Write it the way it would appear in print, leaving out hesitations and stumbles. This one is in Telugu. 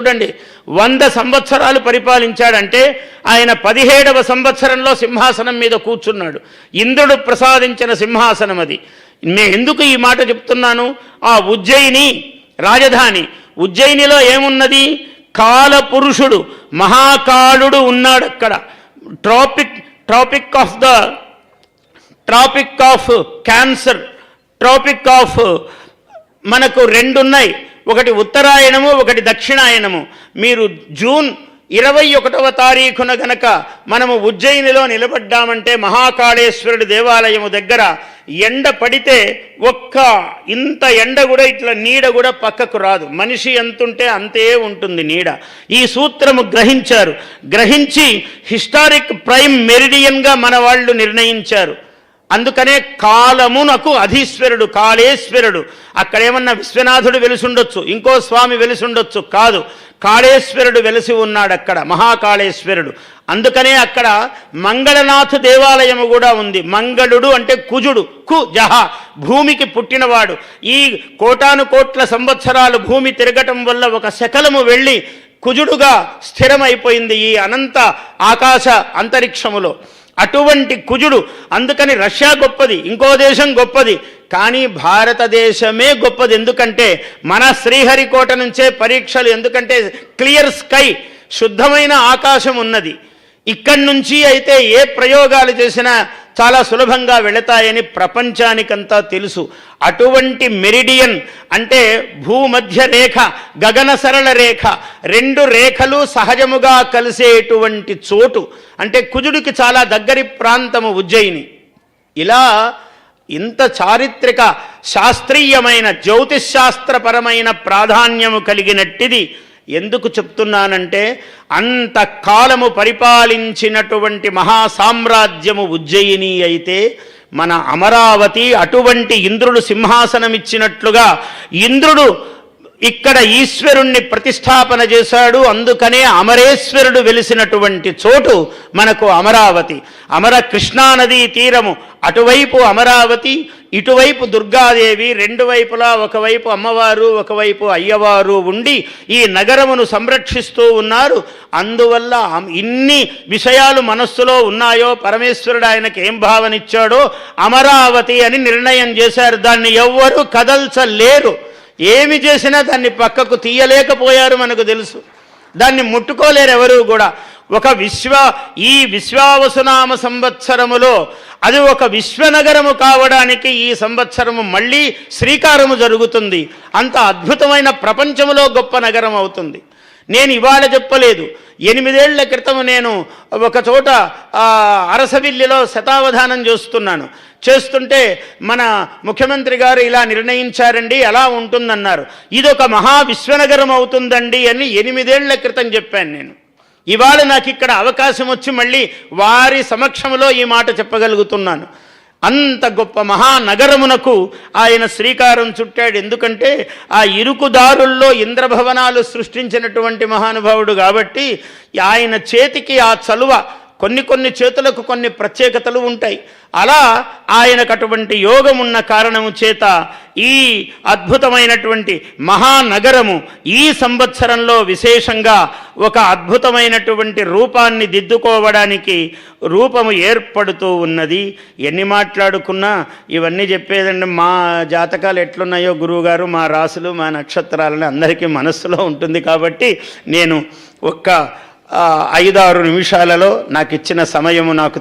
చూడండి 100 సంవత్సరాలు పరిపాలించాడంటే ఆయన 17వ సంవత్సరంలో సింహాసనం మీద కూర్చున్నాడు. ఇంద్రుడు ప్రసాదించిన సింహాసనం అది. నేను ఎందుకు ఈ మాట చెప్తున్నాను? ఆ ఉజ్జయిని రాజధాని, ఉజ్జయినిలో ఏమున్నది? కాలపురుషుడు మహాకాలుడు ఉన్నాడు అక్కడ. Tropic of cancer, tropic of మనకు 2 ఉన్నాయి. ఒకటి ఉత్తరాయణము, ఒకటి దక్షిణాయనము. మీరు జూన్ 21వ తారీఖున గనక మనము ఉజ్జయినిలో నిలబడ్డామంటే మహాకాళేశ్వరుడి దేవాలయము దగ్గర ఎండ పడితే ఇంత ఎండ కూడా ఇట్లా నీడ కూడా పక్కకు రాదు. మనిషి ఎంతుంటే అంతే ఉంటుంది నీడ. ఈ సూత్రము గ్రహించి హిస్టారిక్ ప్రైమ్ మెరిడియన్గా మన వాళ్ళు నిర్ణయించారు. అందుకనే కాలమునకు అధీశ్వరుడు కాళేశ్వరుడు. అక్కడేమన్నా విశ్వనాథుడు వెలిసుండొచ్చు, ఇంకో స్వామి వెలిసుండొచ్చు, కాదు, కాళేశ్వరుడు వెలిసి ఉన్నాడు అక్కడ, మహాకాళేశ్వరుడు. అందుకనే అక్కడ మంగళనాథ దేవాలయము కూడా ఉంది. మంగళుడు అంటే కుజుడు, జహ భూమికి పుట్టినవాడు. ఈ కోటాను కోట్ల సంవత్సరాలు భూమి తిరగటం వల్ల ఒక శకలము వెళ్ళి కుజుడుగా స్థిరమైపోయింది ఈ అనంత ఆకాశ అంతరిక్షములో. అటువంటి కుజుడు. అందుకని రష్యా గొప్పది, ఇంకో దేశం గొప్పది, కానీ భారతదేశమే గొప్పది. ఎందుకంటే మన శ్రీహరికోట నుంచే పరీక్షలు, ఎందుకంటే క్లియర్ స్కై, శుద్ధమైన ఆకాశం ఉన్నది. ఇక్కడి నుంచి అయితే ఏ ప్రయోగాలు చేసినా చాలా సులభంగా వెళతాయని ప్రపంచానికంతా తెలుసు. అటువంటి మెరిడియన్ అంటే భూమధ్య రేఖ, గగన సరళ రేఖ, 2 రేఖలు సహజముగా కలిసేటువంటి చోటు. అంటే కుజుడికి చాలా దగ్గరి ప్రాంతము ఉజ్జయిని. ఇలా ఇంత చారిత్రక శాస్త్రీయమైన జ్యోతిశాస్త్రపరమైన ప్రాధాన్యము కలిగినట్టిది. ఎందుకు చెప్తున్నానంటే అంత కాలము పరిపాలించినటువంటి మహాసామ్రాజ్యము ఉజ్జయిని అయితే మన అమరావతి అటువంటి ఇంద్రుడు సింహాసనమిచ్చినట్లుగా ఇంద్రుడు ఇక్కడ ఈశ్వరుణ్ణి ప్రతిష్టాపన చేశాడు. అందుకనే అమరేశ్వరుడు వెలిసినటువంటి చోటు మనకు అమరావతి. కృష్ణానదీ తీరము, అటువైపు అమరావతి, ఇటువైపు దుర్గాదేవి, 2 వైపులా ఒకవైపు అమ్మవారు ఒకవైపు అయ్యవారు ఉండి ఈ నగరమును సంరక్షిస్తూ ఉన్నారు. అందువల్ల ఇన్ని విషయాలు మనస్సులో ఉన్నాయో పరమేశ్వరుడు ఆయనకి ఏం భావనిచ్చాడో అమరావతి అని నిర్ణయం చేశారు. దాన్ని ఎవ్వరూ కదల్చలేరు. ఏమి చేసినా దాన్ని పక్కకు తీయలేకపోయారు, మనకు తెలుసు. దాన్ని ముట్టుకోలేరు ఎవరు కూడా. ఈ విశ్వావసునామ సంవత్సరములో అది ఒక విశ్వనగరము కావడానికి ఈ సంవత్సరము మళ్ళీ శ్రీకారము జరుగుతుంది. అంత అద్భుతమైన ప్రపంచంలో గొప్ప నగరం అవుతుంది. నేను ఇవాళ చెప్పలేదు, 8 ఏళ్ల క్రితం నేను ఒక చోట అరసవిల్లిలో శతావధానం చేస్తుంటే మన ముఖ్యమంత్రి గారు ఇలా నిర్ణయించారండి, ఎలా ఉంటుందన్నారు. ఇదొక మహా విశ్వనగరం అవుతుందండి అని 8 ఏళ్ల క్రితం చెప్పాను నేను. ఇవాళ నాకు ఇక్కడ అవకాశం వచ్చి మళ్ళీ వారి సమక్షంలో ఈ మాట చెప్పగలుగుతున్నాను. అంత గొప్ప మహానగరమునకు ఆయన శ్రీకారం చుట్టాడు. ఎందుకంటే ఆ ఇరుకుదారుల్లో ఇంద్రభవనాలు సృష్టించినటువంటి మహానుభావుడు కాబట్టి ఆయన చేతికి ఆ చలువ, కొన్ని చేతులకు కొన్ని ప్రత్యేకతలు ఉంటాయి. అలా ఆయనకు అటువంటి యోగం ఉన్న కారణము చేత ఈ అద్భుతమైనటువంటి మహానగరము ఈ సంవత్సరంలో విశేషంగా ఒక అద్భుతమైనటువంటి రూపాన్ని దిద్దుకోవడానికి రూపము ఏర్పడుతూ ఉన్నది. ఎన్ని మాట్లాడుకున్నా ఇవన్నీ చెప్పేదండి. మా జాతకాలు ఎట్లున్నాయో గురువుగారు, మా రాసులు, మా నక్షత్రాలని అందరికీ మనస్సులో ఉంటుంది. కాబట్టి నేను 5-6 నిమిషాలలో నాకు ఇచ్చిన సమయము నాకు